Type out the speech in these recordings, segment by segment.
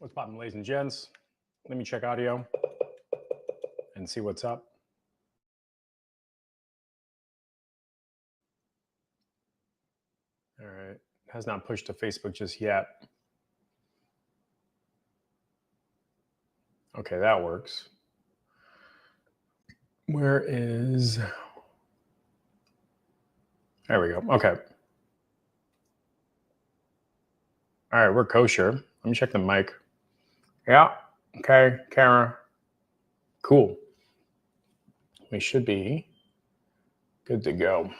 What's poppin', ladies and gents? Let me check audio and see what's up. All right, has not pushed to Facebook just yet. Okay, that works. Where is... There we go. Okay. All right, we're kosher. Let me check the mic. Yeah. Okay, camera. Cool. We should be good to go.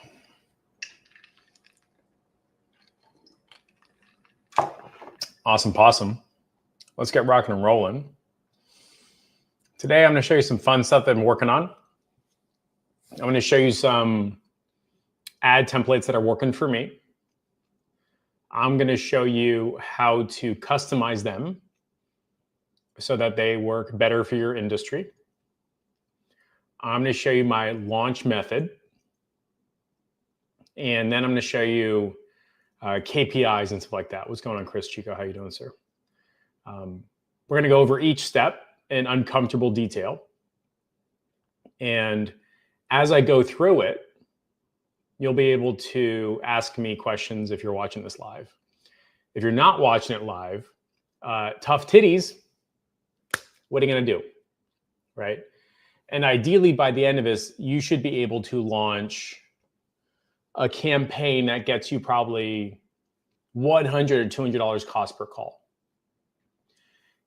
Awesome possum. Let's get rocking and rolling. Today, I'm going to show you some fun stuff that I'm working on. I'm going to show you some ad templates that are working for me. I'm going to show you how to customize them so that they work better for your industry. I'm going to show you my launch method. And then I'm going to show you KPIs and stuff like that. What's going on, Chris Chico? How you doing, sir? We're going to go over each step in uncomfortable detail. And as I go through it, you'll be able to ask me questions if you're watching this live. If you're not watching it live, tough titties, what are you going to do, right? And ideally, by the end of this, you should be able to launch a campaign that gets you probably $100 or $200 cost per call.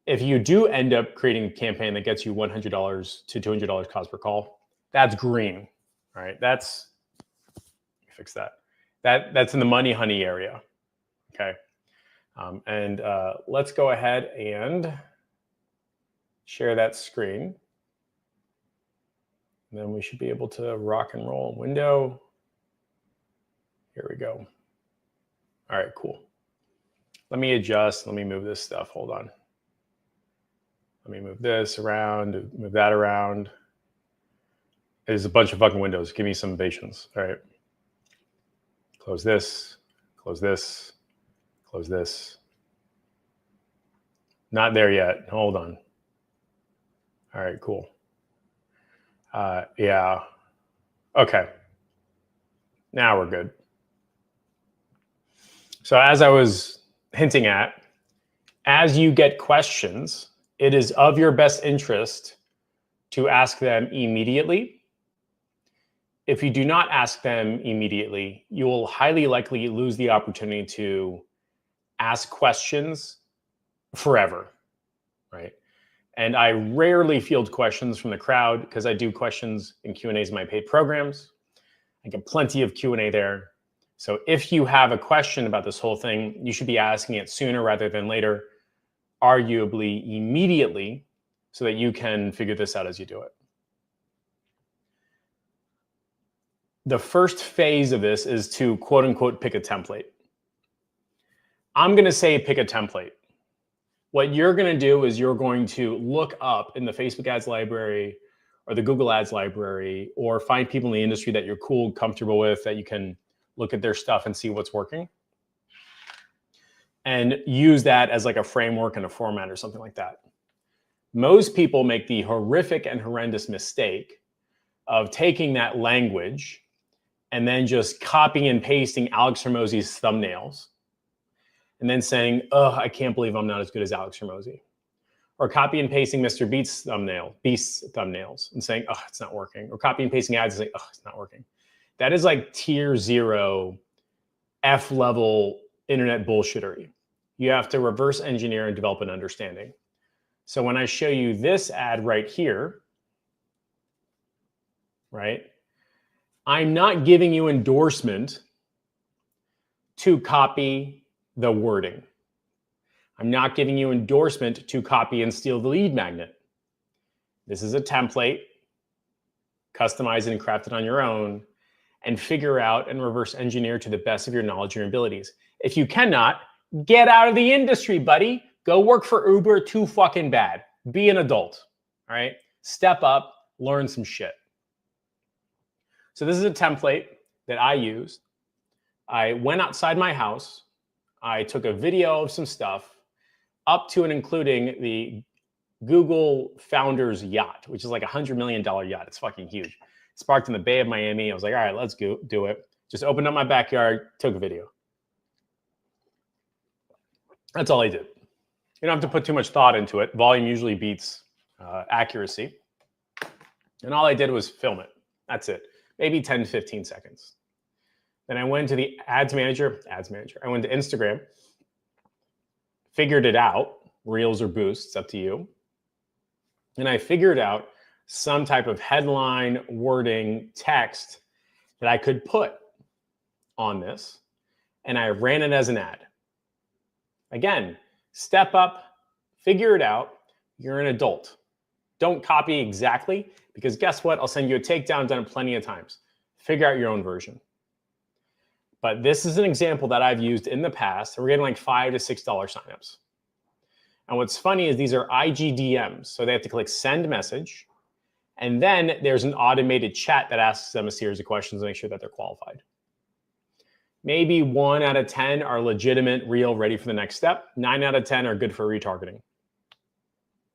If you do end up creating a campaign that gets you $100 to $200 cost per call, that's green, right? That's, fix that. That's in the money honey area, okay? Let's go ahead and share that screen. And then we should be able to rock and roll. Window. Here we go. All right, cool. Let me adjust. Let me move this stuff. Hold on. Let me move this around, move that around. There's a bunch of fucking windows. Give me some patience. All right. Close this, close this, close this. Not there yet. Hold on. All right, cool. Yeah. Okay. Now we're good. So as I was hinting at, as you get questions, it is of your best interest to ask them immediately. If you do not ask them immediately, you will highly likely lose the opportunity to ask questions forever, right? And I rarely field questions from the crowd because I do questions and Q&As in my paid programs. I get plenty of Q&A there. So if you have a question about this whole thing, you should be asking it sooner rather than later, arguably immediately, so that you can figure this out as you do it. The first phase of this is to quote unquote pick a template. I'm going to say pick a template. What you're going to do is you're going to look up in the Facebook ads library or the Google ads library, or find people in the industry that you're cool, comfortable with, that you can look at their stuff and see what's working. And use that as like a framework and a format or something like that. Most people make the horrific and horrendous mistake of taking that language and then just copying and pasting Alex Hormozi's thumbnails and then saying, oh, I can't believe I'm not as good as Alex Hormozi. Or copy and pasting Mr. Beast's thumbnails and saying, oh, it's not working. Or copy and pasting ads and saying, oh, it's not working. That is like tier 0 F-level internet bullshittery. You have to reverse engineer and develop an understanding. So when I show you this ad right here, right, I'm not giving you endorsement to copy the wording. I'm not giving you endorsement to copy and steal the lead magnet. This is a template. Customize it and craft it on your own and figure out and reverse engineer to the best of your knowledge and abilities. If you cannot, get out of the industry, buddy. Go work for Uber. Too fucking bad. Be an adult. All right? Step up, learn some shit. So this is a template that I used. I went outside my house. I took a video of some stuff. up to and including the Google founder's yacht, which is like $100 million yacht. It's fucking huge. It's parked in the Bay of Miami. I was like, all right, let's go do it. Just opened up my backyard, took a video. That's all I did. You don't have to put too much thought into it. Volume usually beats accuracy. And all I did was film it. That's it. Maybe 10 to 15 seconds. Then I went to the ads manager. I went to Instagram, figured it out, reels or boosts, up to you. And I figured out some type of headline, wording, text that I could put on this. And I ran it as an ad. Again, step up, figure it out. You're an adult. Don't copy exactly, because guess what? I'll send you a takedown, done it plenty of times. Figure out your own version. But this is an example that I've used in the past. We're getting like $5 to $6 signups. And what's funny is these are IGDMs. So they have to click send message. And then there's an automated chat that asks them a series of questions to make sure that they're qualified. Maybe 1 out of 10 are legitimate, real, ready for the next step. 9 out of 10 are good for retargeting.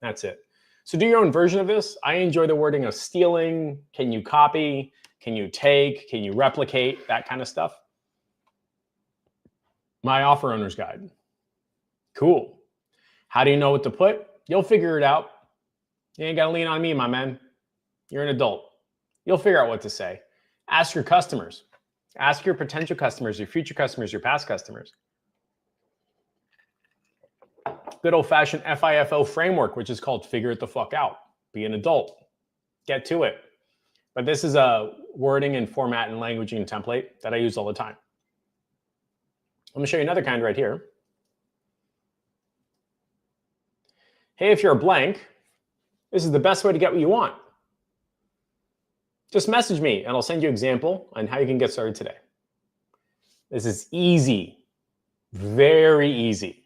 That's it. So do your own version of this. I enjoy the wording of stealing. Can you copy? Can you take? Can you replicate? That kind of stuff. My offer owner's guide. Cool. How do you know what to put? You'll figure it out. You ain't got to lean on me, my man. You're an adult. You'll figure out what to say. Ask your customers. Ask your potential customers, your future customers, your past customers. Good old-fashioned FIFO framework, which is called figure it the fuck out. Be an adult. Get to it. But this is a wording and format and languaging and template that I use all the time. I'm going to show you another kind right here. Hey, if you're a blank, this is the best way to get what you want. Just message me and I'll send you an example on how you can get started today. This is easy, very easy.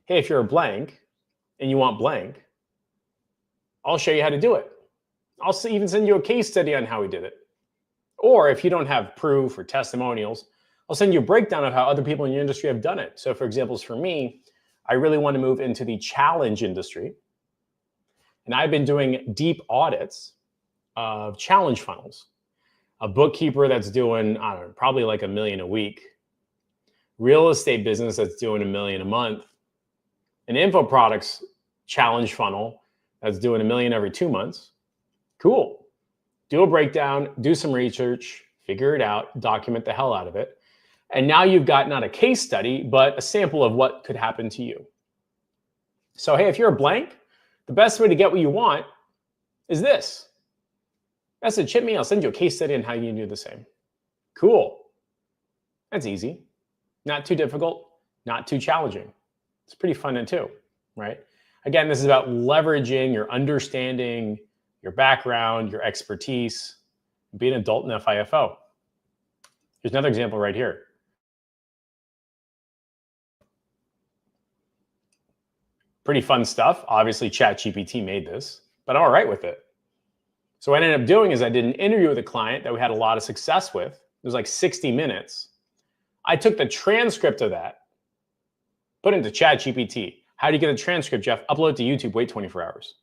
Hey, if you're a blank and you want blank, I'll show you how to do it. I'll even send you a case study on how we did it. Or if you don't have proof or testimonials, I'll send you a breakdown of how other people in your industry have done it. So for example, for me, I really want to move into the challenge industry. And I've been doing deep audits of challenge funnels. A bookkeeper that's doing, I don't know, probably like $1 million a week. Real estate business that's doing $1 million a month. An info products challenge funnel that's doing $1 million every 2 months. Cool. Do a breakdown, do some research, figure it out, document the hell out of it. And now you've got not a case study, but a sample of what could happen to you. So, hey, if you're a blank, the best way to get what you want is this. Message, hit me, I'll send you a case study on how you can do the same. Cool. That's easy. Not too difficult, not too challenging. It's pretty fun too, right? Again, this is about leveraging your understanding, your background, your expertise, being an adult in FIFO. Here's another example right here. Pretty fun stuff. Obviously, ChatGPT made this, but I'm all right with it. So what I ended up doing is I did an interview with a client that we had a lot of success with. It was like 60 minutes. I took the transcript of that, put it into ChatGPT. How do you get a transcript, Jeff? Upload it to YouTube, wait 24 hours.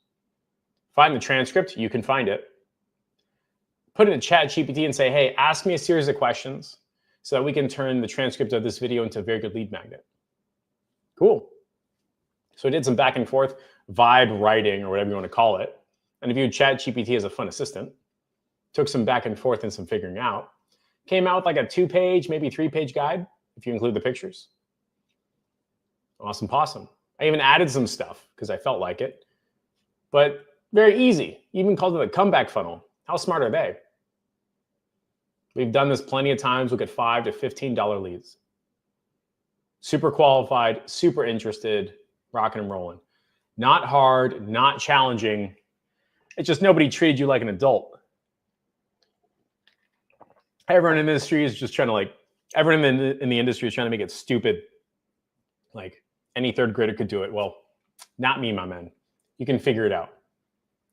Find the transcript, you can find it. Put it in ChatGPT and say, hey, ask me a series of questions so that we can turn the transcript of this video into a very good lead magnet. Cool. So I did some back and forth vibe writing or whatever you want to call it. And I viewed ChatGPT as a fun assistant. Took some back and forth and some figuring out. Came out with like a 2-page, maybe 3-page guide, if you include the pictures. Awesome possum. I even added some stuff because I felt like it. But very easy. Even called it a comeback funnel. How smart are they? We've done this plenty of times. We'll get $5 to $15 leads. Super qualified, super interested, rocking and rolling. Not hard, not challenging. It's just nobody treated you like an adult. Everyone in the industry is just trying to everyone in the industry is trying to make it stupid. Like any third grader could do it. Well, not me, my man. You can figure it out.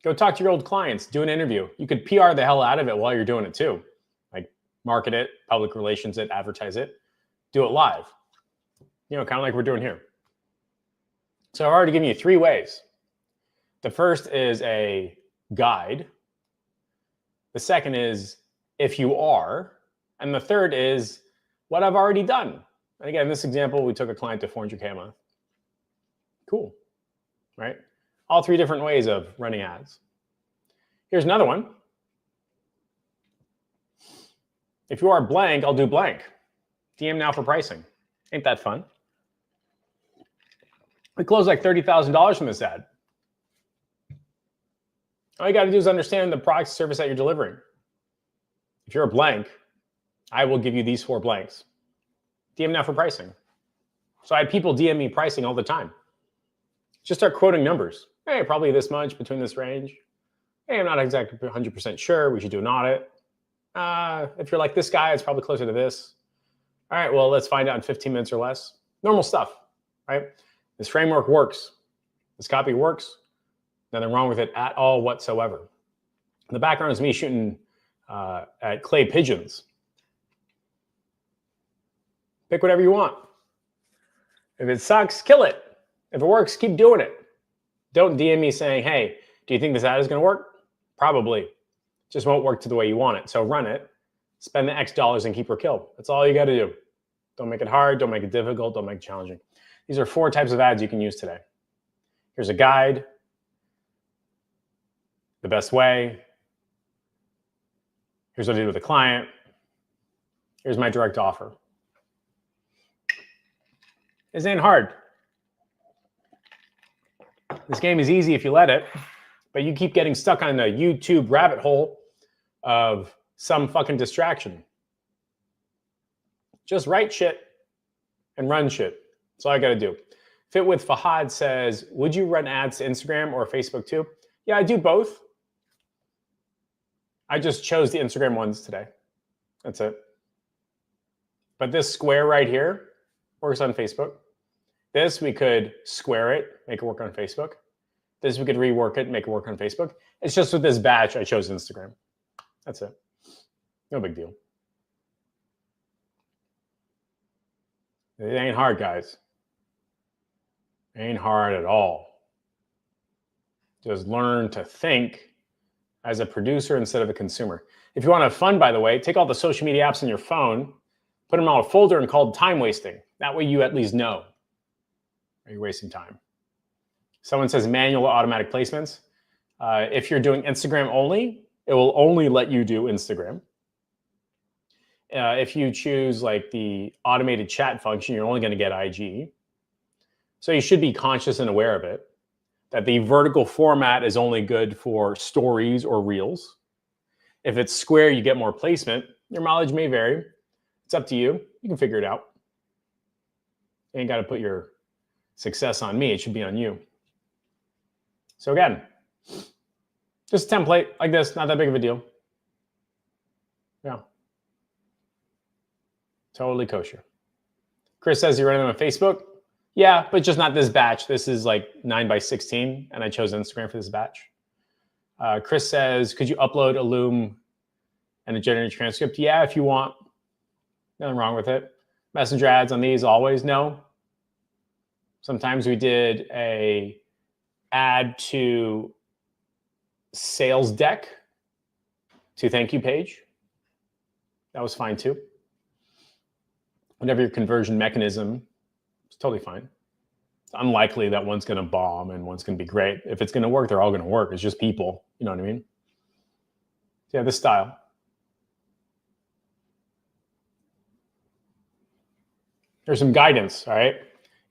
Go talk to your old clients, do an interview. You could PR the hell out of it while you're doing it too. Like market it, public relations it, advertise it, do it live. You know, kind of like we're doing here. So I've already given you 3 ways. The first is a guide. The second is if you are. And the third is what I've already done. And again, in this example, we took a client to 400K a month. Cool, right? All 3 different ways of running ads. Here's another one. If you are blank, I'll do blank. DM now for pricing. Ain't that fun? We closed like $30,000 from this ad. All you got to do is understand the product service that you're delivering. If you're a blank, I will give you these 4 blanks. DM now for pricing. So I had people DM me pricing all the time. Just start quoting numbers. Hey, probably this much between this range. Hey, I'm not exactly 100% sure. We should do an audit. If you're like this guy, it's probably closer to this. All right, well, let's find out in 15 minutes or less. Normal stuff, right? This framework works. This copy works. Nothing wrong with it at all whatsoever. In the background is me shooting at clay pigeons. Pick whatever you want. If it sucks, kill it. If it works, keep doing it. Don't DM me saying, hey, do you think this ad is going to work? Probably. Just won't work to the way you want it. So run it, spend the X dollars and keep or kill. That's all you got to do. Don't make it hard. Don't make it difficult. Don't make it challenging. These are 4 types of ads you can use today. Here's a guide. The best way. Here's what I did with a client. Here's my direct offer. This ain't hard. This game is easy if you let it, but you keep getting stuck on a YouTube rabbit hole of some fucking distraction. Just write shit and run shit. That's all I got to do. Fit with Fahad says, would you run ads to Instagram or Facebook too? Yeah, I do both. I just chose the Instagram ones today. That's it. But this square right here works on Facebook. This, we could square it, make it work on Facebook. This, we could rework it, make it work on Facebook. It's just with this batch, I chose Instagram. That's it. No big deal. It ain't hard, guys. It ain't hard at all. Just learn to think as a producer instead of a consumer. If you want to have fun, by the way, take all the social media apps on your phone, put them on a folder and call it time wasting. That way you at least know. Are you wasting time? Someone says manual or automatic placements. If you're doing Instagram only, it will only let you do Instagram. If you choose like the automated chat function, you're only going to get IG. So you should be conscious and aware of it, that the vertical format is only good for stories or reels. If it's square, you get more placement. Your mileage may vary. It's up to you. You can figure it out. You ain't got to put your success on me. It should be on you. So again, just a template like this, not that big of a deal. Yeah. Totally kosher. Chris says you're running them on Facebook. Yeah, but just not this batch. This is like 9x16, and I chose Instagram for this batch. Chris says, could you upload a Loom and a generated transcript? Yeah, if you want. Nothing wrong with it. Messenger ads on these always no. Sometimes we did a ad to sales deck to thank you page. That was fine too. Whatever your conversion mechanism, it's totally fine. It's unlikely that one's going to bomb and one's going to be great. If it's going to work, they're all going to work. It's just people. You know what I mean? Yeah, this style. There's some guidance, all right?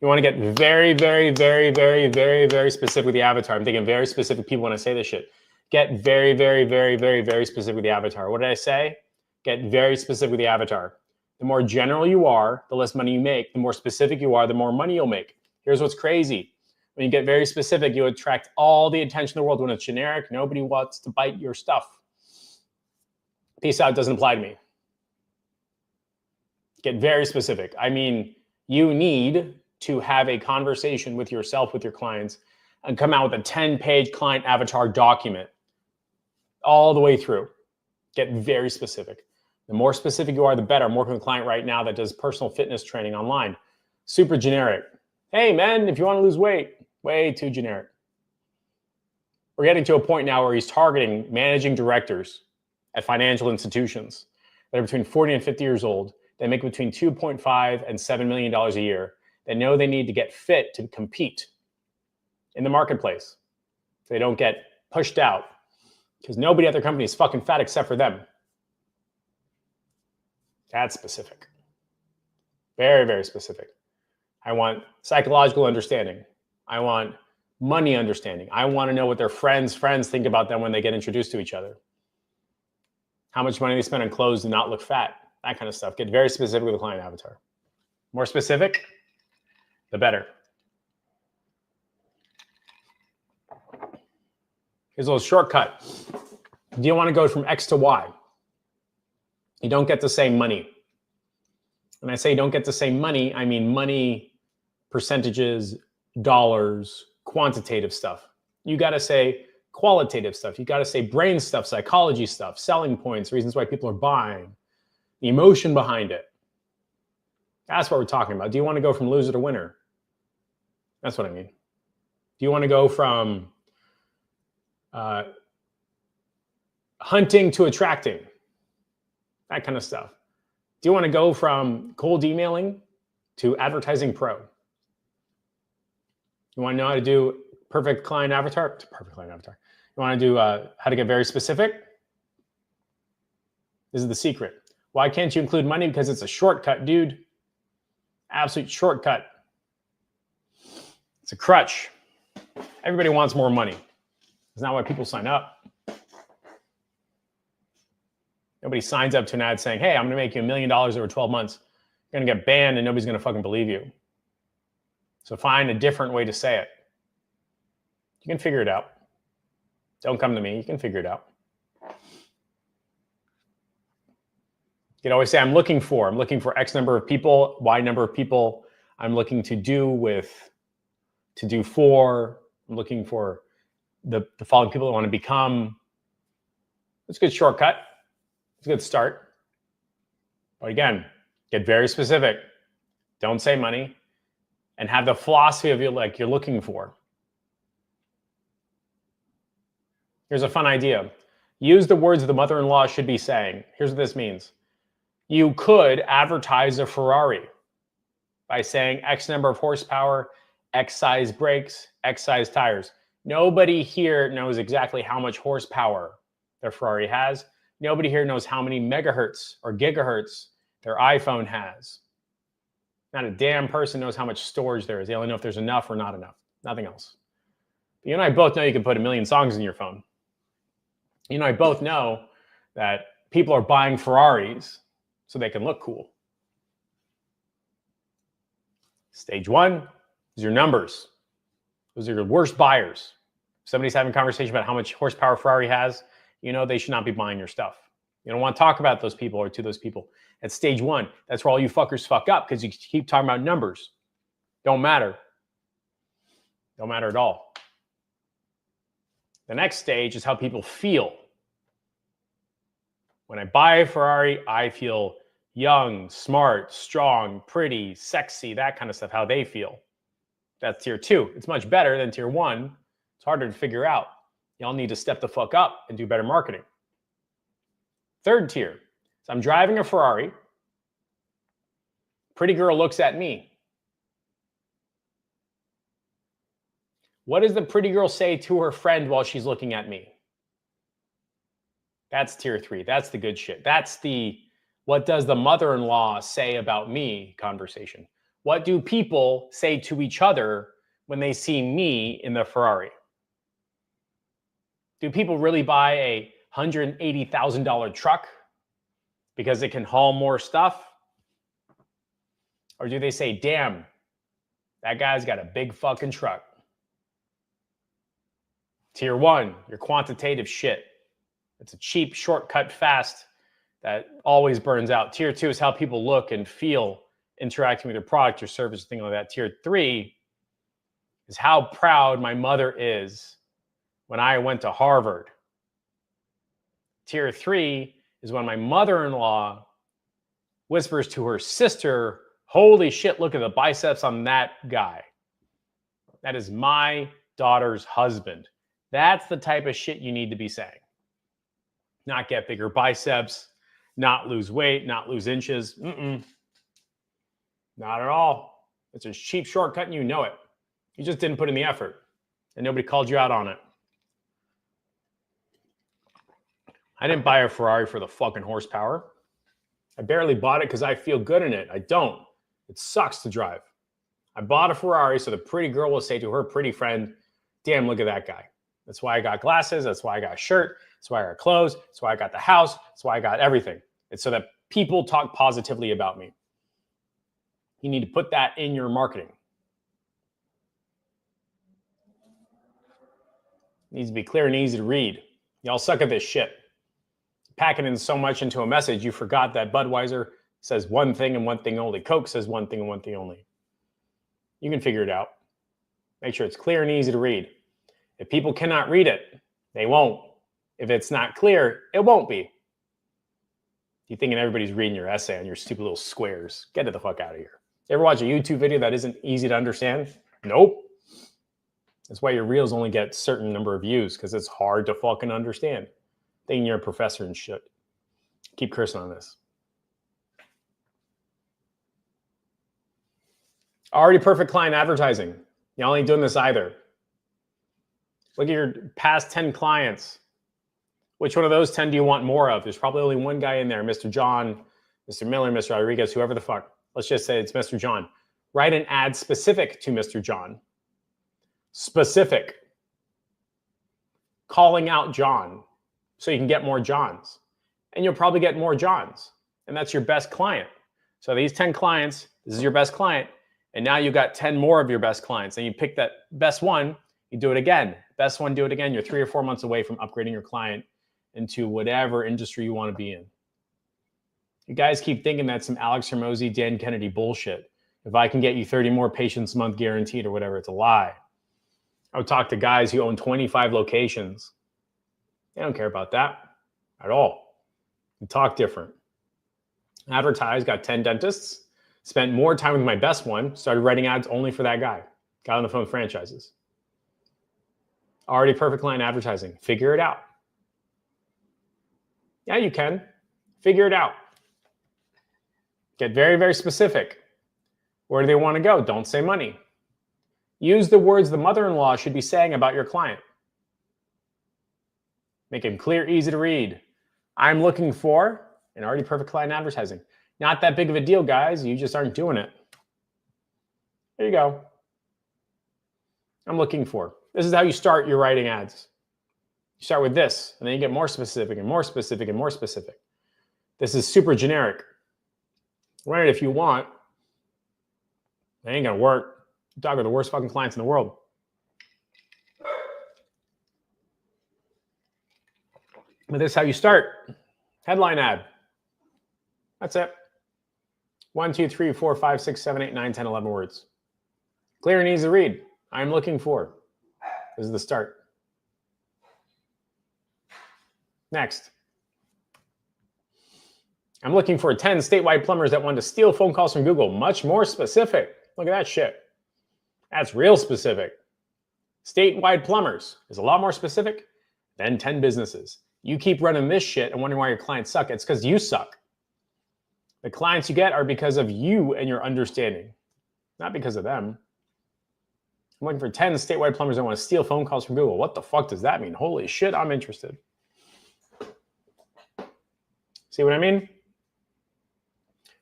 You want to get very, very, very, very, very, very specific with the avatar. I'm thinking very specific people when I say this shit. Get very, very, very, very, very specific with the avatar. What did I say? Get very specific with the avatar. The more general you are, the less money you make. The more specific you are, the more money you'll make. Here's what's crazy. When you get very specific, you attract all the attention in the world. When it's generic, nobody wants to bite your stuff. Peace out doesn't apply to me. Get very specific. I mean, you need to have a conversation with yourself, with your clients, and come out with a 10-page client avatar document all the way through. Get very specific. The more specific you are, the better. I'm working with a client right now that does personal fitness training online. Super generic. Hey, man, if you want to lose weight, Way too generic. We're getting to a point now where he's targeting managing directors at financial institutions that are between 40 and 50 years old. They make between $2.5 and $7 million a year. They know they need to get fit to compete in the marketplace so they don't get pushed out because nobody at their company is fucking fat except for them. That's specific. Very, very specific. I want psychological understanding. I want money understanding. I want to know what their friends think about them when they get introduced to each other. How much money they spend on clothes to not look fat. That kind of stuff. Get very specific with the client avatar. More specific, the better. Here's a little shortcut. Do you want to go from X to Y? You don't get the same money. When I say you don't get the same money, I mean money, percentages, dollars, quantitative stuff. You got to say qualitative stuff. You got to say brain stuff, psychology stuff, selling points, reasons why people are buying, the emotion behind it. That's what we're talking about. Do you want to go from loser to winner? That's what I mean. Do you want to go from hunting to attracting? That kind of stuff. Do you want to go from cold emailing to advertising pro? You want to know how to do perfect client avatar? Perfect client avatar. You want to do how to get very specific? This is the secret. Why can't you include money? Because it's a shortcut, dude. Absolute shortcut. It's a crutch. Everybody wants more money. It's not why people sign up. Nobody signs up to an ad saying, hey, I'm going to make you $1 million over 12 months. You're going to get banned and nobody's going to fucking believe you. So find a different way to say it. You can figure it out. Don't come to me. You can figure it out. You can always say, I'm looking for X number of people, Y number of people. I'm looking to do for. I'm looking for the following people that want to become. That's a good shortcut. It's a good start. But again, get very specific. Don't say money. And have the philosophy of you're looking for. Here's a fun idea. Use the words the mother-in-law should be saying. Here's what this means. You could advertise a Ferrari by saying X number of horsepower, X size brakes, X size tires. Nobody here knows exactly how much horsepower their Ferrari has. Nobody here knows how many megahertz or gigahertz their iPhone has. Not a damn person knows how much storage there is. They only know if there's enough or not enough. Nothing else. But you and I both know you can put 1 million songs in your phone. You and I both know that people are buying Ferraris so they can look cool. Stage one is your numbers. Those are your worst buyers. If somebody's having a conversation about how much horsepower Ferrari has, you know they should not be buying your stuff. You don't want to talk about those people or to those people. At stage one, that's where all you fuckers fuck up because you keep talking about numbers. Don't matter. Don't matter at all. The next stage is how people feel. When I buy a Ferrari, I feel young, smart, strong, pretty, sexy, that kind of stuff, how they feel. That's tier two. It's much better than tier one. It's harder to figure out. Y'all need to step the fuck up and do better marketing. Third tier. So I'm driving a Ferrari. Pretty girl looks at me. What does the pretty girl say to her friend while she's looking at me? That's tier three. That's the good shit. That's the what does the mother-in-law say about me conversation. What do people say to each other when they see me in the Ferrari? Do people really buy a $180,000 truck because it can haul more stuff? Or do they say, damn, that guy's got a big fucking truck? Tier one, your quantitative shit. It's a cheap, shortcut, fast that always burns out. Tier two is how people look and feel interacting with your product, your service, thing like that. Tier three is how proud my mother is when I went to Harvard. Tier three is when my mother-in-law whispers to her sister, holy shit, look at the biceps on that guy. That is my daughter's husband. That's the type of shit you need to be saying. Not get bigger biceps, not lose weight, not lose inches. Not at all. It's a cheap shortcut and you know it. You just didn't put in the effort and nobody called you out on it. I didn't buy a Ferrari for the fucking horsepower. I barely bought it because I feel good in it. I don't. It sucks to drive. I bought a Ferrari so the pretty girl will say to her pretty friend, damn, look at that guy. That's why I got glasses. That's why I got a shirt. That's why I got clothes. That's why I got the house. That's why I got everything. It's so that people talk positively about me. You need to put that in your marketing. It needs to be clear and easy to read. Y'all suck at this shit. Packing in so much into a message, you forgot that Budweiser says one thing and one thing only. Coke says one thing and one thing only. You can figure it out. Make sure it's clear and easy to read. If people cannot read it, they won't. If it's not clear, it won't be. You're thinking everybody's reading your essay on your stupid little squares. Get it the fuck out of here. You ever watch a YouTube video that isn't easy to understand? Nope. That's why your reels only get a certain number of views, because it's hard to fucking understand. Thinking you're a professor and shit. Keep cursing on this. Already perfect client advertising. Y'all ain't doing this either. Look at your past 10 clients. Which one of those 10 do you want more of? There's probably only one guy in there, Mr. John, Mr. Miller, Mr. Rodriguez, whoever the fuck. Let's just say it's Mr. John. Write an ad specific to Mr. John. Specific. Calling out John so you can get more Johns. And you'll probably get more Johns. And that's your best client. So these 10 clients, this is your best client. And now you've got 10 more of your best clients. And you pick that best one, you do it again. Best one, do it again. You're 3 or 4 months away from upgrading your client into whatever industry you want to be in. You guys keep thinking that's some Alex Hormozi, Dan Kennedy bullshit. If I can get you 30 more patients a month guaranteed or whatever, it's a lie. I would talk to guys who own 25 locations. They don't care about that at all. You talk different. Advertised, got 10 dentists, spent more time with my best one, started writing ads only for that guy. Got on the phone with franchises. Already perfect client advertising. Figure it out. Yeah, you can. Figure it out. Get very, very specific. Where do they want to go? Don't say money. Use the words the mother-in-law should be saying about your client. Make it clear, easy to read. I'm looking for an already perfect client advertising. Not that big of a deal, guys. You just aren't doing it. There you go. I'm looking for. This is how you start your writing ads. You start with this, and then you get more specific and more specific and more specific. This is super generic. Write it if you want. It ain't gonna work. You talk with the worst fucking clients in the world. But this is how you start. Headline ad. That's it. 1, 2, 3, 4, 5, 6, 7, 8, 9, 10, 11 words. Clear and easy to read. I'm looking for. This is the start. Next. I'm looking for 10 statewide plumbers that want to steal phone calls from Google. Much more specific. Look at that shit. That's real specific. Statewide plumbers is a lot more specific than 10 businesses. You keep running this shit and wondering why your clients suck. It's because you suck. The clients you get are because of you and your understanding, not because of them. I'm looking for 10 statewide plumbers that want to steal phone calls from Google. What the fuck does that mean? Holy shit, I'm interested. See what I mean?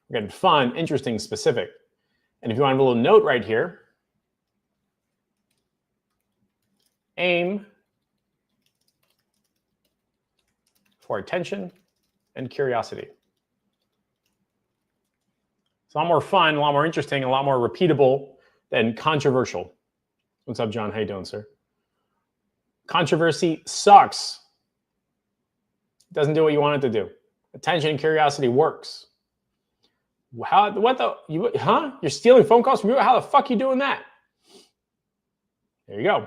We're getting fun, interesting, specific. And if you want a little note right here, aim for attention and curiosity. It's a lot more fun, a lot more interesting, a lot more repeatable than controversial. What's up, John? How you doing, sir? Controversy sucks. It doesn't do what you want it to do. Attention and curiosity works. How? What the? You're stealing phone calls from you? How the fuck are you doing that? There you go.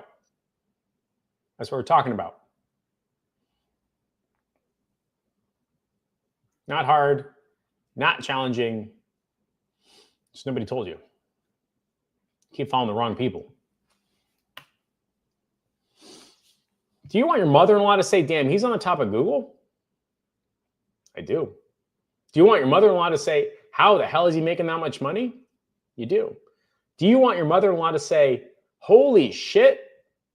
That's what we're talking about. Not hard, not challenging. Just nobody told you. Keep following the wrong people. Do you want your mother-in-law to say, damn, he's on the top of Google? I do. Do you want your mother-in-law to say, how the hell is he making that much money? You do. Do you want your mother-in-law to say, holy shit,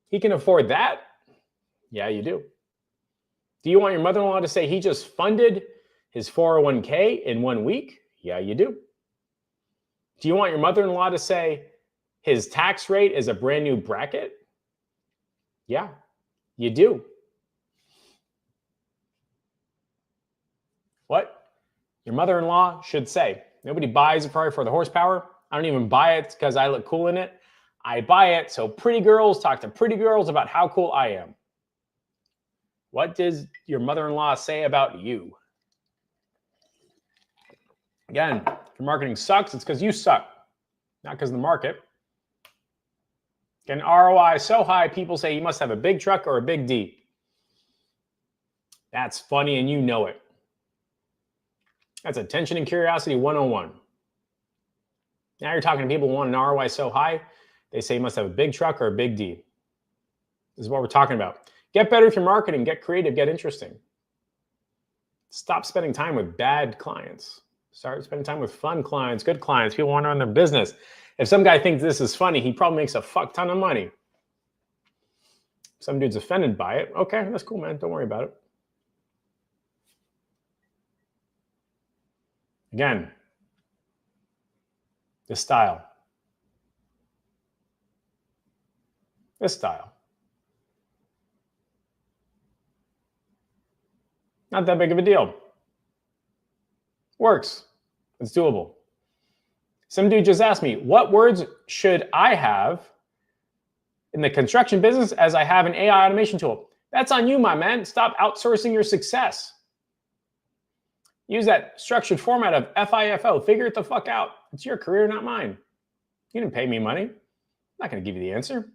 he can afford that? Yeah, you do. Do you want your mother-in-law to say he just funded his 401k in 1 week? Yeah, you do. Do you want your mother-in-law to say his tax rate is a brand new bracket? Yeah, you do. What your mother-in-law should say. Nobody buys a Ferrari for the horsepower. I don't even buy it because I look cool in it. I buy it so pretty girls talk to pretty girls about how cool I am. What does your mother-in-law say about you? Again, if your marketing sucks, it's because you suck, not because of the market. Again, ROI so high, people say you must have a big truck or a big D. That's funny and you know it. That's attention and curiosity 101. Now you're talking to people who want an ROI so high, they say you must have a big truck or a big D. This is what we're talking about. Get better with your marketing, get creative, get interesting. Stop spending time with bad clients. Start spending time with fun clients, good clients, people who want to run their business. If some guy thinks this is funny, he probably makes a fuck ton of money. Some dude's offended by it. Okay, that's cool, man. Don't worry about it. Again, this style. This style. Not that big of a deal. Works. It's doable. Some dude just asked me, what words should I have in the construction business as I have an AI automation tool? That's on you, my man. Stop outsourcing your success. Use that structured format of FIFO. Figure it the fuck out. It's your career, not mine. You didn't pay me money. I'm not going to give you the answer.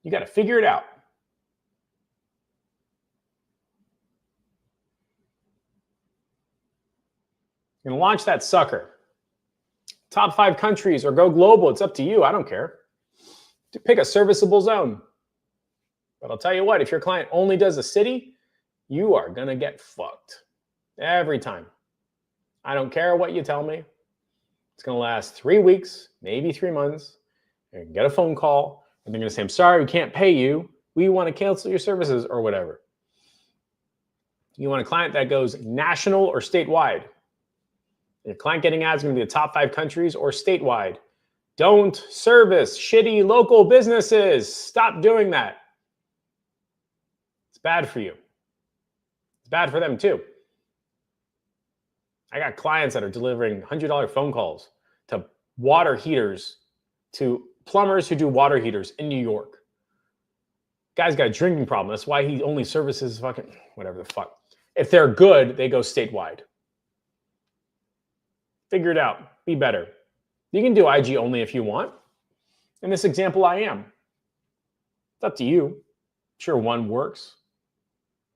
You got to figure it out. You're going to launch that sucker. Top 5 countries or go global. It's up to you. I don't care. To pick a serviceable zone. But I'll tell you what, if your client only does a city, you are going to get fucked. Every time. I don't care what you tell me. It's going to last 3 weeks, maybe 3 months. You're going to get a phone call, and they're going to say, I'm sorry, we can't pay you. We want to cancel your services or whatever. You want a client that goes national or statewide. Your client getting ads is going to be the top 5 countries or statewide. Don't service shitty local businesses. Stop doing that. It's bad for you. It's bad for them too. I got clients that are delivering $100 phone calls to water heaters, to plumbers who do water heaters in New York. Guy's got a drinking problem. That's why he only services fucking whatever the fuck. If they're good, they go statewide. Figure it out. Be better. You can do IG only if you want. In this example, I am. It's up to you. Sure, one works.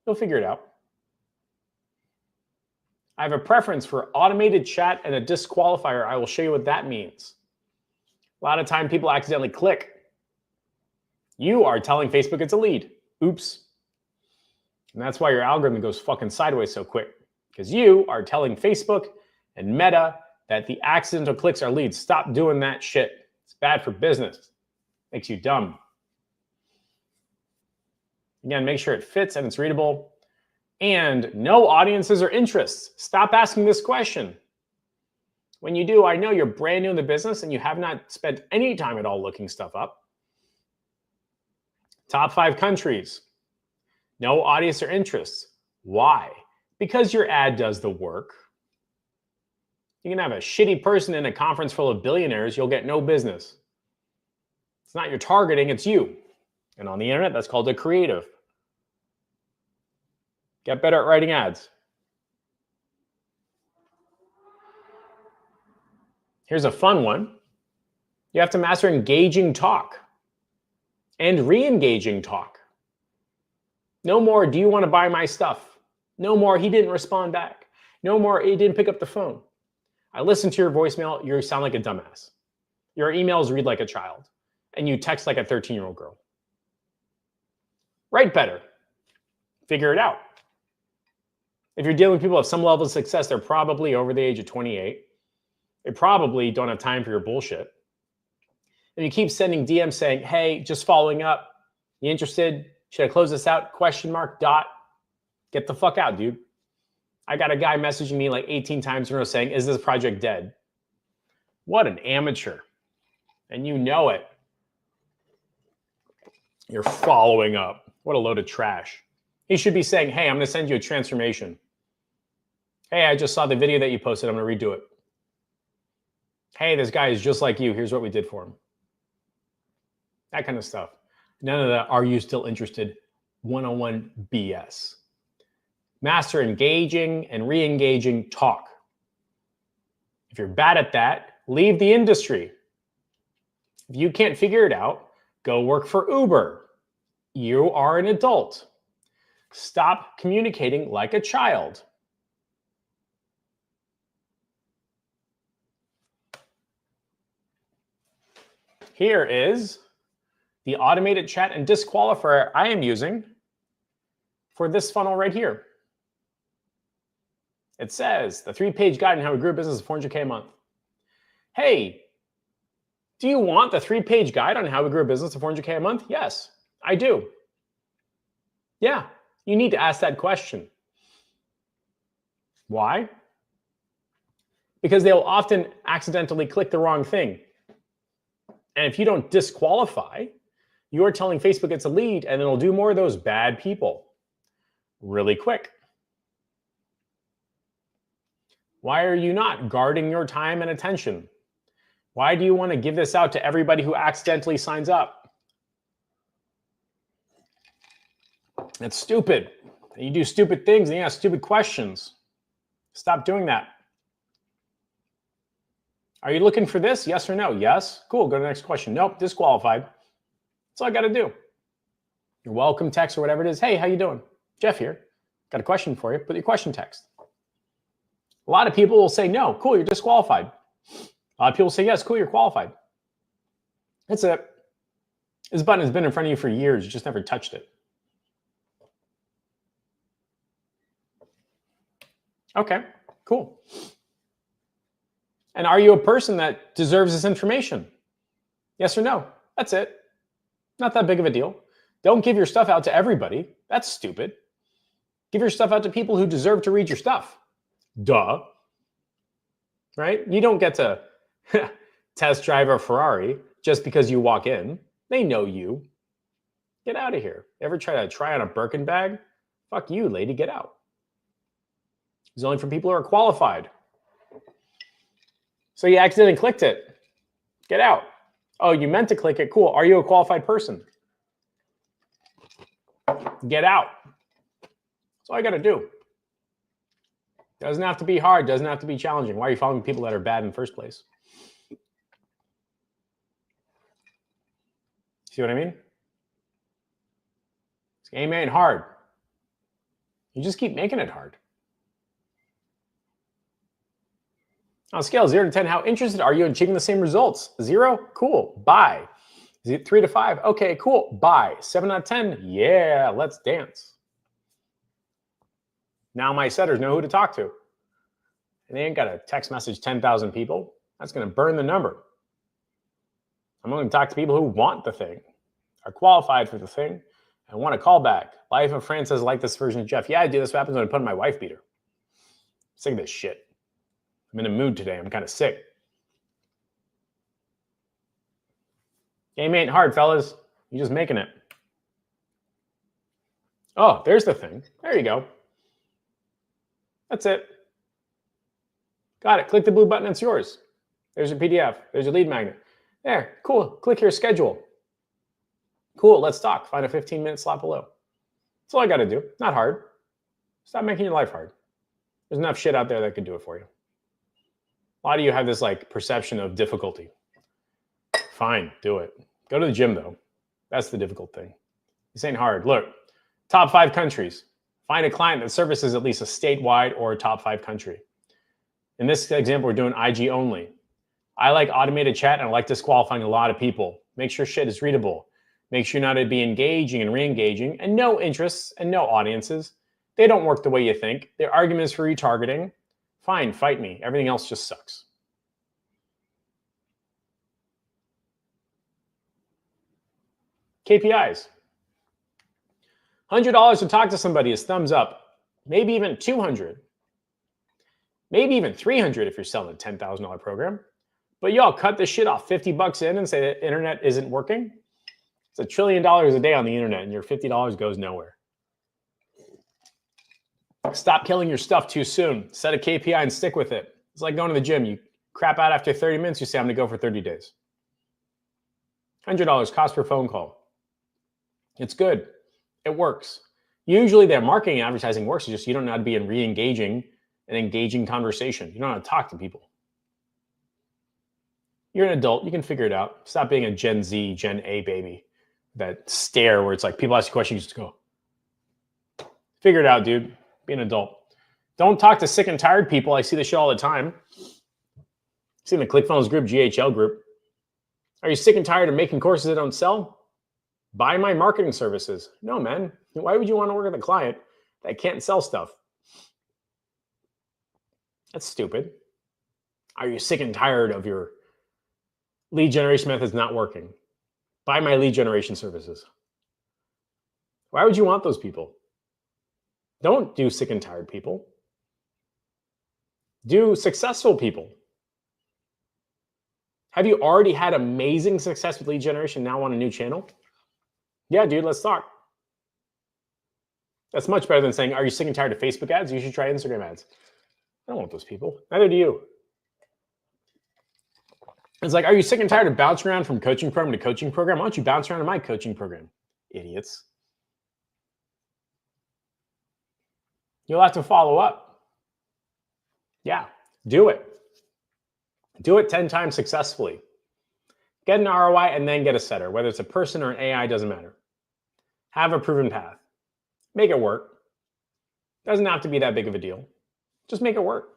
You'll figure it out. I have a preference for automated chat and a disqualifier. I will show you what that means. A lot of time people accidentally click. You are telling Facebook it's a lead. Oops. And that's why your algorithm goes fucking sideways so quick. Because you are telling Facebook and Meta that the accidental clicks are leads. Stop doing that shit. It's bad for business. Makes you dumb. Again, make sure it fits and it's readable. And no audiences or interests. Stop asking this question. When you do, I know you're brand new in the business and you have not spent any time at all looking stuff up. Top 5 countries. No audience or interests. Why? Because your ad does the work. You can have a shitty person in a conference full of billionaires, you'll get no business. It's not your targeting, it's you. And on the internet, that's called a creative. Get better at writing ads. Here's a fun one. You have to master engaging talk and re-engaging talk. No more, do you want to buy my stuff? No more, he didn't respond back. No more, he didn't pick up the phone. I listened to your voicemail, you sound like a dumbass. Your emails read like a child, and you text like a 13-year-old girl. Write better. Figure it out. If you're dealing with people of some level of success, they're probably over the age of 28. They probably don't have time for your bullshit. And you keep sending DMs saying, hey, just following up. You interested? Should I close this out? Question mark, dot. Get the fuck out, dude. I got a guy messaging me like 18 times in a row saying, is this project dead? What an amateur. And you know it. You're following up. What a load of trash. He should be saying, hey, I'm going to send you a transformation. Hey, I just saw the video that you posted. I'm going to redo it. Hey, this guy is just like you. Here's what we did for him. That kind of stuff. None of that, are you still interested? One-on-one BS. Master engaging and re-engaging talk. If you're bad at that, leave the industry. If you can't figure it out, go work for Uber. You are an adult. Stop communicating like a child. Here is the automated chat and disqualifier I am using for this funnel right here. It says the 3-page guide on how we grew a business of $400K a month. Hey, do you want the 3-page guide on how we grew a business of $400K a month? Yes, I do. Yeah, you need to ask that question. Why? Because they'll often accidentally click the wrong thing. And if you don't disqualify, you're telling Facebook it's a lead, and it'll do more of those bad people really quick. Why are you not guarding your time and attention? Why do you want to give this out to everybody who accidentally signs up? It's stupid. You do stupid things and you ask stupid questions. Stop doing that. Are you looking for this? Yes or no? Yes. Cool. Go to the next question. Nope. Disqualified. That's all I got to do. Your welcome text or whatever it is. Hey, how you doing? Jeff here. Got a question for you. Put your question text. A lot of people will say, no, cool, you're disqualified. A lot of people say, yes, cool, you're qualified. That's it. This button has been in front of you for years. You just never touched it. Okay, cool. And are you a person that deserves this information? Yes or no? That's it. Not that big of a deal. Don't give your stuff out to everybody. That's stupid. Give your stuff out to people who deserve to read your stuff. Duh. Right? You don't get to test drive a Ferrari just because you walk in. They know you. Get out of here. Ever try to try on a Birkin bag? Fuck you, lady. Get out. It's only for people who are qualified. So you accidentally clicked it. Get out. Oh, you meant to click it. Cool. Are you a qualified person? Get out. That's all I got to do. Doesn't have to be hard. Doesn't have to be challenging. Why are you following people that are bad in the first place? See what I mean? This game ain't hard. You just keep making it hard. On a scale of 0 to 10, how interested are you in achieving the same results? 0? Cool. Bye. 3 to 5? Okay, cool. Bye. 7 out of 10? Yeah, let's dance. Now my setters know who to talk to. And they ain't got to text message 10,000 people. That's going to burn the number. I'm going to talk to people who want the thing, are qualified for the thing, and want a call back. Life of Fran says, like this version of Jeff. Yeah, I do. This happens when I put on my wife beater. Sick of this shit. I'm in a mood today. I'm kind of sick. Game ain't hard, fellas. You're just making it. Oh, there's the thing. There you go. That's it. Got it. Click the blue button. It's yours. There's your PDF. There's your lead magnet. There. Cool. Click here. Schedule. Cool. Let's talk. Find a 15-minute slot below. That's all I got to do. Not hard. Stop making your life hard. There's enough shit out there that could do it for you. A lot of you have this like perception of difficulty. Fine. Do it. Go to the gym though. That's the difficult thing. This ain't hard. Look, top 5 countries. Find a client that services at least a statewide or a top 5 country. In this example, we're doing IG only. I like automated chat and I like disqualifying a lot of people. Make sure shit is readable. Make sure not to be engaging and re-engaging, and no interests and no audiences. They don't work the way you think. They're arguments for retargeting. Fine, fight me. Everything else just sucks. KPIs. $100 to talk to somebody is thumbs up. Maybe even $200. Maybe even $300 if you're selling a $10,000 program. But y'all cut this shit off $50 in and say the internet isn't working. It's $1 trillion a day on the internet and your $50 goes nowhere. Stop killing your stuff too soon. Set a KPI and stick with it. It's like going to the gym. You crap out after 30 minutes, you say, I'm going to go for 30 days. $100 cost per phone call. It's good. It works. Usually their marketing and advertising works. It's just you don't know how to be in re-engaging and engaging conversation. You don't know how to talk to people. You're an adult. You can figure it out. Stop being a Gen Z, Gen A baby. That stare where it's like people ask you questions, you just go. Figure it out, dude. Be an adult. Don't talk to sick and tired people. I see this shit all the time. See in the ClickFunnels group, GHL group. Are you sick and tired of making courses that don't sell? Buy my marketing services. No, man. Why would you want to work with a client that can't sell stuff? That's stupid. Are you sick and tired of your lead generation methods not working? Buy my lead generation services. Why would you want those people? Don't do sick and tired people. Do successful people. Have you already had amazing success with lead generation, now on a new channel? Yeah, dude, let's talk. That's much better than saying, are you sick and tired of Facebook ads? You should try Instagram ads. I don't want those people. Neither do you. It's like, are you sick and tired of bouncing around from coaching program to coaching program? Why don't you bounce around in my coaching program? Idiots. You'll have to follow up. Yeah, do it. Do it 10 times successfully. Get an ROI and then get a setter. Whether it's a person or an AI, doesn't matter. Have a proven path. Make it work. Doesn't have to be that big of a deal. Just make it work.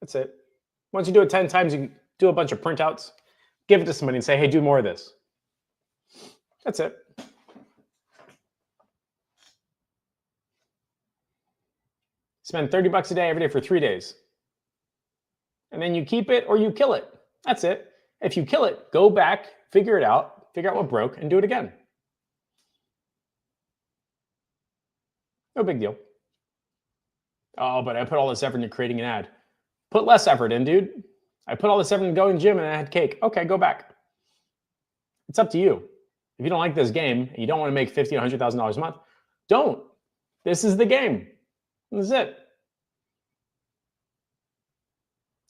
That's it. Once you do it 10 times, you do a bunch of printouts, give it to somebody and say, hey, do more of this. That's it. Spend $30 a day every day for 3 days. And then you keep it or you kill it. That's it. If you kill it, go back, figure it out, figure out what broke, and do it again. No big deal. Oh, but I put all this effort into creating an ad. Put less effort in, dude. I put all this effort into going to the gym and I had cake. Okay, go back. It's up to you. If you don't like this game and you don't want to make $50,000 or $100,000 a month, don't. This is the game. This is it.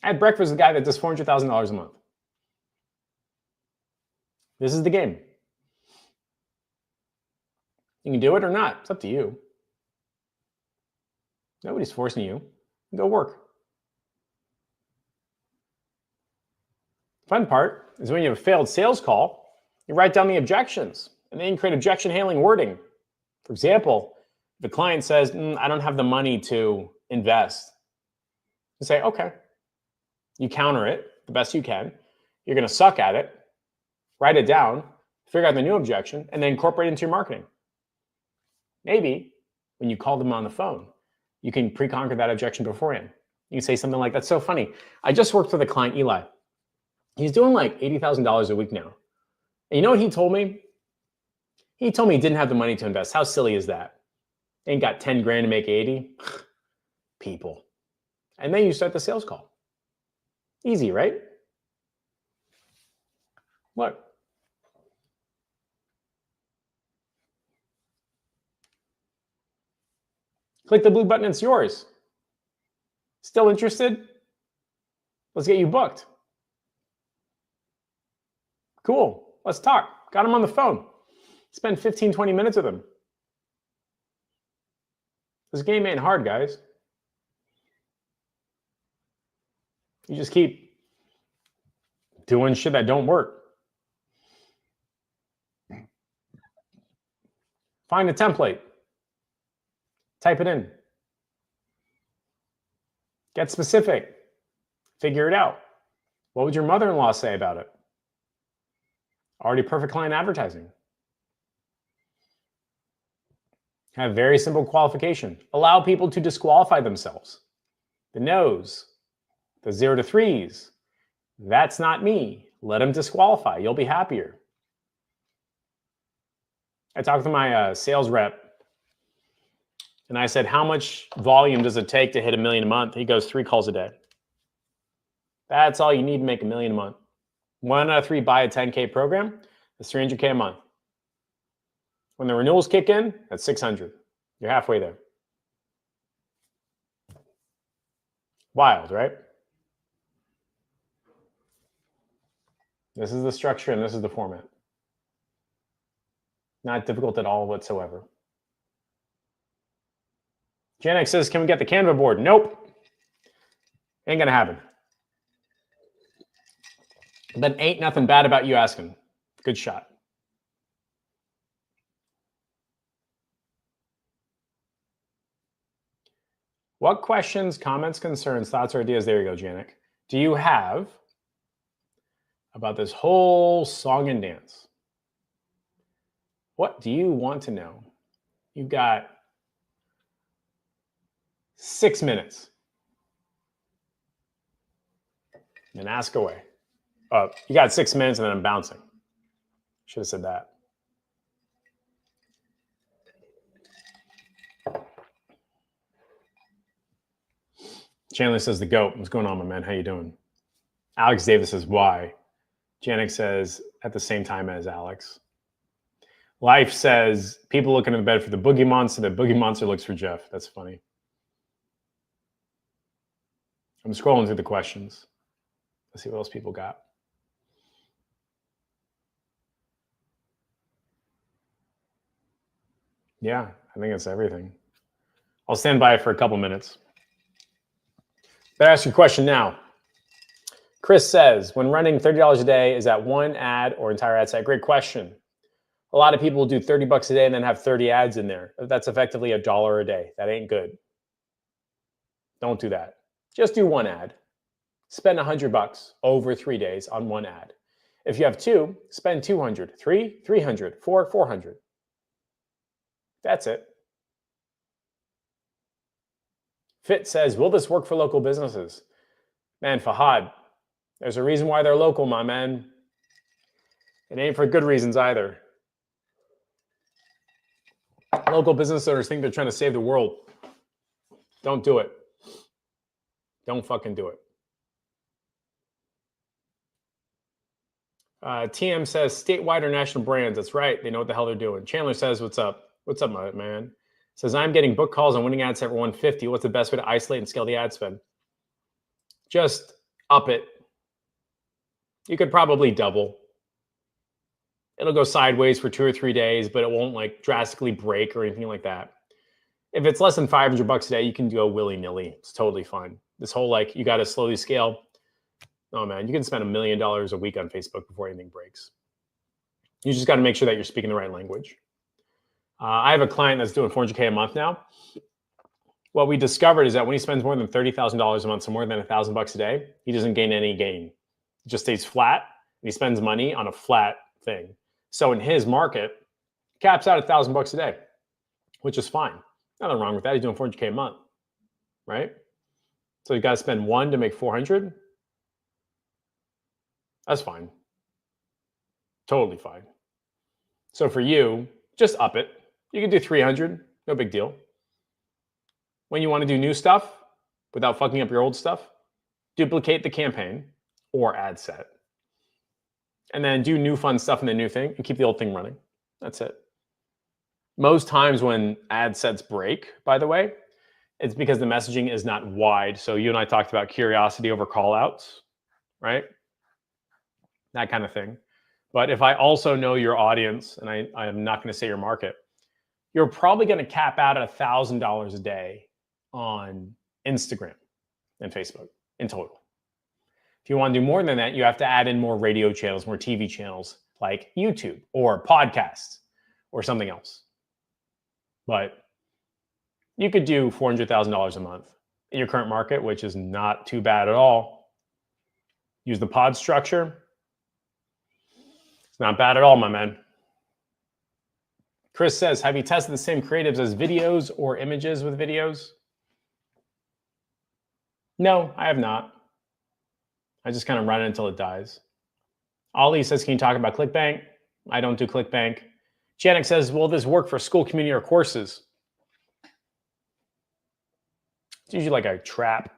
I had breakfast with a guy that does $400,000 a month. This is the game. You can do it or not. It's up to you. Nobody's forcing you. Go work. Fun part is when you have a failed sales call, you write down the objections and then you create objection handling wording. For example, if the client says, I don't have the money to invest, you say, okay. You counter it the best you can. You're going to suck at it. Write it down, figure out the new objection, and then incorporate it into your marketing. Maybe when you call them on the phone, you can pre-conquer that objection beforehand. You can say something like, that's so funny. I just worked with a client, Eli. He's doing like $80,000 a week now. And you know what he told me? He told me he didn't have the money to invest. How silly is that? Ain't got 10 grand to make 80. People. And then you start the sales call. Easy, right? Look. Click the blue button, it's yours. Still interested? Let's get you booked. Cool, let's talk. Got him on the phone. Spend 15, 20 minutes with him. This game ain't hard, guys. You just keep doing shit that don't work. Find a template. Type it in. Get specific. Figure it out. What would your mother-in-law say about it? Already perfect client advertising. Have very simple qualification. Allow people to disqualify themselves. The no's, the 0 to 3s. That's not me. Let them disqualify. You'll be happier. I talked to my sales rep and I said, how much volume does it take to hit $1 million a month? He goes, 3 calls a day. That's all you need to make $1 million a month. 1 out of 3 buy a 10K program. That's $300K a month. When the renewals kick in, that's 600. You're halfway there. Wild, right? This is the structure and this is the format. Not difficult at all whatsoever. Janek says, can we get the Canva board? Nope. Ain't gonna happen. But ain't nothing bad about you asking. Good shot. What questions, comments, concerns, thoughts, or ideas, there you go, Janek, do you have about this whole song and dance? What do you want to know? You've got 6 minutes. And ask away. You got 6 minutes and then I'm bouncing. Should have said that. Chandler says, the GOAT. What's going on, my man? How you doing? Alex Davis says, why? Janek says, at the same time as Alex. Life says, people looking in the bed for the Boogie Monster. The Boogie Monster looks for Jeff. That's funny. I'm scrolling through the questions. Let's see what else people got. Yeah, I think that's everything. I'll stand by for a couple minutes. Better ask your question now. Chris says, when running $30 a day, is that one ad or entire ad set? Great question. A lot of people do $30 a day and then have 30 ads in there. That's effectively $1 a day. That ain't good. Don't do that. Just do one ad. Spend $100 over 3 days on one ad. If you have 2, spend 200, 3, 300, 4, 400. That's it. Fit says, will this work for local businesses? Man, Fahad, there's a reason why they're local, my man. It ain't for good reasons either. Local business owners think they're trying to save the world. Don't do it. Don't fucking do it. TM says, statewide or national brands. That's right. They know what the hell they're doing. Chandler says, what's up? What's up, my man? Says, I'm getting book calls on winning ad set for 150. What's the best way to isolate and scale the ad spend? Just up it. You could probably double. It'll go sideways for 2 or 3 days, but it won't like drastically break or anything like that. If it's less than $500 a day, you can go willy-nilly. It's totally fine. This whole like, you got to slowly scale. Oh man, you can spend $1 million a week on Facebook before anything breaks. You just got to make sure that you're speaking the right language. I have a client that's doing $400K a month now. What we discovered is that when he spends more than $30,000 a month, so more than $1,000 a day, he doesn't gain any gain. It just stays flat, and he spends money on a flat thing. So in his market, caps out at $1,000 a day, which is fine. Nothing wrong with that. He's doing $400K a month, right? So you got to spend 1 to make 400. That's fine. Totally fine. So for you, just up it. You can do 300, no big deal. When you want to do new stuff without fucking up your old stuff, duplicate the campaign or ad set. And then do new fun stuff in the new thing and keep the old thing running. That's it. Most times when ad sets break, by the way, it's because the messaging is not wide. So you and I talked about curiosity over call outs, right? That kind of thing. But if I also know your audience, and I am not going to say your market, you're probably going to cap out at $1,000 a day on Instagram and Facebook in total. If you want to do more than that, you have to add in more radio channels, more TV channels like YouTube or podcasts or something else. But you could do $400,000 a month in your current market, which is not too bad at all. Use the pod structure. It's not bad at all, my man. Chris says, have you tested the same creatives as videos or images with videos? No, I have not. I just kind of run it until it dies. Ollie says, can you talk about ClickBank? I don't do ClickBank. Janik says, will this work for school, community, or courses? It's usually like a trap.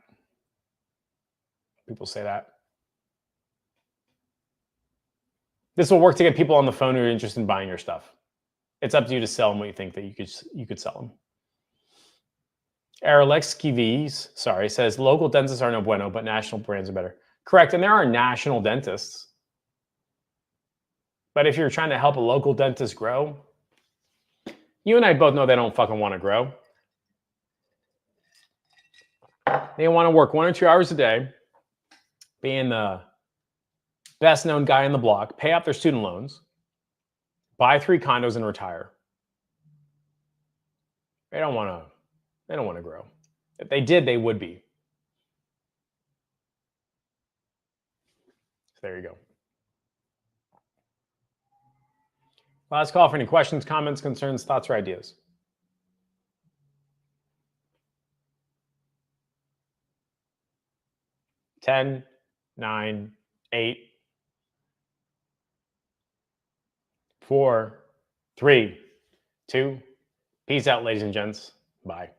People say that. This will work to get people on the phone who are interested in buying your stuff. It's up to you to sell them what you think that you could sell them. Aralexkivis, says local dentists are no bueno, but national brands are better. Correct, and there are national dentists. But if you're trying to help a local dentist grow, you and I both know they don't fucking want to grow. They want to work 1 or 2 hours a day, being the best known guy in the block, pay off their student loans, buy 3 condos and retire. They don't want to grow. If they did, they would be. So there you go. Last call for any questions, comments, concerns, thoughts, or ideas. 10, 9, 8, 4, 3, 2. Peace out, ladies and gents. Bye.